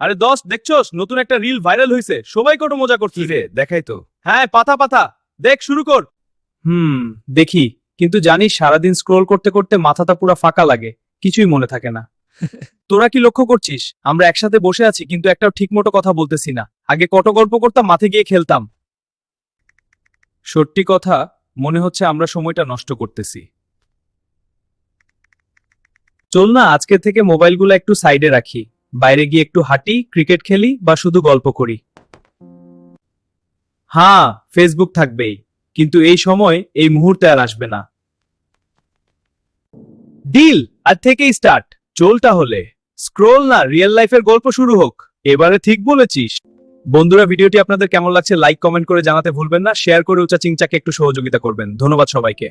আরে দোস্ত দেখছস নতুন একটা রিল ভাইরাল হইছে, সবাই কত মজা করতেছে। দেখাই তো। হ্যাঁ, পাতা পাতা দেখ, শুরু কর। দেখি, কিন্তু জানিস সারাদিন স্ক্রোল করতে করতে মাথাটা পুরো ফাঁকা লাগে, কিছুই মনে থাকে না। তোরা কি লক্ষ্য করছিস আমরা একসাথে বসে আছি কিন্তু একটাও ঠিকমতো কথা বলতেছি না? আগে কত গল্প করতাম, মাঠে গিয়ে খেলতাম। সত্যি কথা, মনে হচ্ছে আমরা সময়টা নষ্ট করতেছি। চল না আজকে থেকে মোবাইলগুলো একটু সাইডে রাখি, বাইরে গিয়ে একটু হাঁটি, ক্রিকেট খেলি বা শুধু গল্প করি। হ্যাঁ, ফেসবুক থাকবেই, কিন্তু এই সময় এই মুহূর্তে আর আসবে না। ডিল, আজ থেকেই স্টার্ট। চল তাহলে, স্ক্রোল না, রিয়েল লাইফের গল্প শুরু হোক। এবারে ঠিক বলেছিস। বন্ধুরা, ভিডিওটি আপনাদের কেমন লাগছে লাইক কমেন্ট করে জানাতে ভুলবেন না, শেয়ার করে উচা চিংচাকে একটু সহযোগিতা করবেন। ধন্যবাদ সবাইকে।